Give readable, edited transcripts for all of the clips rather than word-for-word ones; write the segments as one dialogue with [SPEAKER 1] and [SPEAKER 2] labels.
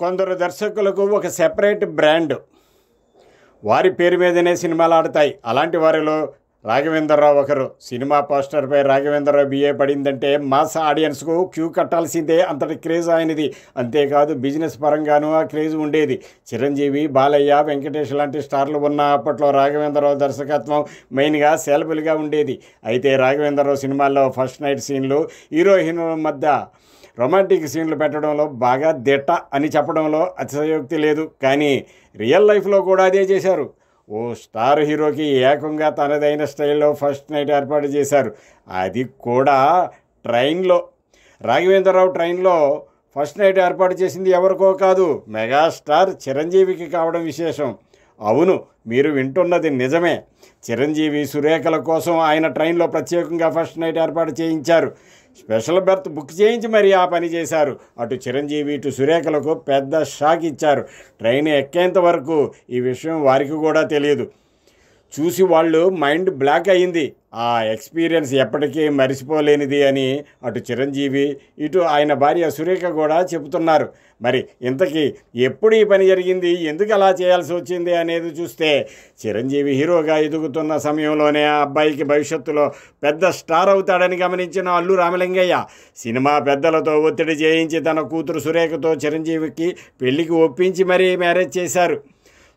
[SPEAKER 1] కొందరు దర్శకులకు ఒక separate brand, వారి పేరు మీదనే సినిమాలు ఆడతాయి. అలాంటి వారిలో రాఘవేంద్రరావు ఒకరు. సినిమా పోస్టర్పై రాఘవేంద్రరావు బిఏ పడిందంటే మాస్ ఆడియన్స్కు క్యూ కట్టాల్సిందే, అంతటి క్రేజ్ ఆయనది. అంతేకాదు బిజినెస్ పరంగానూ ఆ క్రేజ్ ఉండేది. చిరంజీవి, బాలయ్య, వెంకటేష్ లాంటి స్టార్లు ఉన్న అప్పట్లో రాఘవేంద్రరావు దర్శకత్వం మెయిన్గా సేలబుల్గా ఉండేది. అయితే రాఘవేంద్రరావు సినిమాల్లో ఫస్ట్ నైట్ సీన్లు, హీరో హీరోయిన్ల మధ్య రొమాంటిక్ సీన్లు పెట్టడంలో బాగా దిట్ట అని చెప్పడంలో అతిశయోక్తి లేదు. కానీ రియల్ లైఫ్లో కూడా అదే చేశారు. ఓ స్టార్ హీరోకి ఏకంగా తనదైన స్టైల్లో ఫస్ట్ నైట్ ఏర్పాటు చేశారు. అది కూడా ట్రైన్లో. రాఘవేంద్రరావు ట్రైన్లో ఫస్ట్ నైట్ ఏర్పాటు చేసింది ఎవరికో కాదు, మెగాస్టార్ చిరంజీవికి కావడం విశేషం. అవును, మీరు వింటున్నది నిజమే. చిరంజీవి, సురేఖల కోసం ఆయన ట్రైన్లో ప్రత్యేకంగా ఫస్ట్ నైట్ ఏర్పాటు చేయించారు. స్పెషల్ బెర్త్ బుక్ చేయించి మరీ ఆ పని చేశారు. అటు చిరంజీవి, ఇటు సురేఖలకు పెద్ద షాక్ ఇచ్చారు. ట్రైన్ ఎక్కేంత వరకు ఈ విషయం వారికి కూడా తెలియదు. చూసి వాళ్ళు మైండ్ బ్లాక్ అయ్యింది. ఆ ఎక్స్పీరియన్స్ ఎప్పటికీ మరిచిపోలేనిది అని అటు చిరంజీవి, ఇటు ఆయన భార్య సురేఖ కూడా చెబుతున్నారు. మరి ఇంతకీ ఎప్పుడు ఈ పని జరిగింది, ఎందుకు అలా చేయాల్సి వచ్చింది అనేది చూస్తే, చిరంజీవి హీరోగా ఎదుగుతున్న సమయంలోనే ఆ అబ్బాయికి భవిష్యత్తులో పెద్ద స్టార్ అవుతాడని గమనించిన అల్లు రామలింగయ్య సినిమా పెద్దలతో ఒత్తిడి చేయించి తన కూతురు సురేఖతో చిరంజీవికి పెళ్లికి ఒప్పించి మరీ మ్యారేజ్ చేశారు.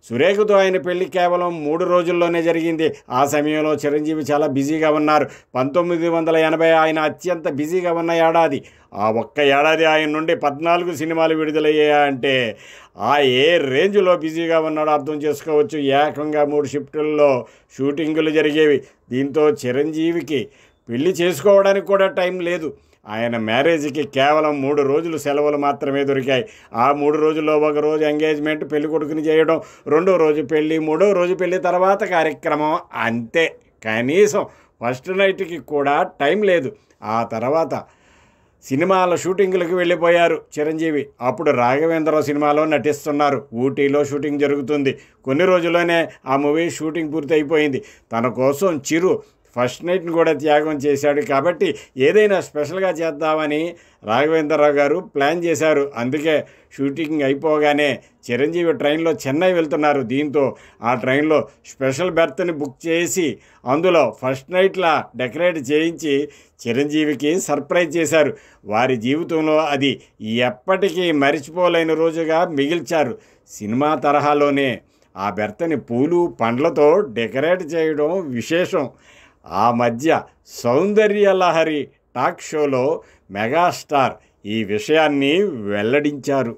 [SPEAKER 1] సురేఖతో ఆయన పెళ్లి కేవలం 3 రోజుల్లోనే జరిగింది. ఆ సమయంలో చిరంజీవి చాలా బిజీగా ఉన్నారు. 1980 ఆయన అత్యంత బిజీగా ఉన్న ఏడాది. ఆ ఒక్క ఏడాది ఆయన నుండి 14 సినిమాలు విడుదలయ్యాయంటే ఆ ఏ రేంజ్లో బిజీగా ఉన్నాడో అర్థం చేసుకోవచ్చు. ఏకంగా 3 షిఫ్టుల్లో షూటింగులు జరిగేవి. దీంతో చిరంజీవికి పెళ్లి చేసుకోవడానికి కూడా టైం లేదు. ఆయన మ్యారేజ్కి కేవలం 3 రోజులు సెలవులు మాత్రమే దొరికాయి. ఆ 3 రోజుల్లో ఒక రోజు ఎంగేజ్మెంట్, పెళ్లి కొడుకుని చేయడం, 2వ రోజు పెళ్ళి, 3వ రోజు పెళ్ళి, తర్వాత కార్యక్రమం, అంతే. కనీసం ఫస్ట్ నైట్కి కూడా టైం లేదు. ఆ తర్వాత సినిమాల షూటింగ్లకు వెళ్ళిపోయారు చిరంజీవి. అప్పుడు రాఘవేంద్రరావు సినిమాలో నటిస్తున్నారు. ఊటీలో షూటింగ్ జరుగుతుంది. కొన్ని రోజుల్లోనే ఆ మూవీ షూటింగ్ పూర్తి అయిపోయింది. తన కోసం చిరు ఫస్ట్ నైట్ని కూడా త్యాగం చేశాడు. కాబట్టి ఏదైనా స్పెషల్గా చేద్దామని రాఘవేంద్రరావు గారు ప్లాన్ చేశారు. అందుకే షూటింగ్ అయిపోగానే చిరంజీవి ట్రైన్లో చెన్నై వెళ్తున్నారు. దీంతో ఆ ట్రైన్లో స్పెషల్ బెర్త్ని బుక్ చేసి అందులో ఫస్ట్ నైట్లా డెకరేట్ చేయించి చిరంజీవికి సర్ప్రైజ్ చేశారు. వారి జీవితంలో అది ఎప్పటికీ మరిచిపోలేని రోజుగా మిగిల్చారు. సినిమా తరహాలోనే ఆ బెర్త్ని పూలు, పండ్లతో డెకరేట్ చేయడం విశేషం. ఆ మధ్య సౌందర్య లహరి టాక్ షోలో మెగాస్టార్ ఈ విషయాన్ని వెల్లడించారు.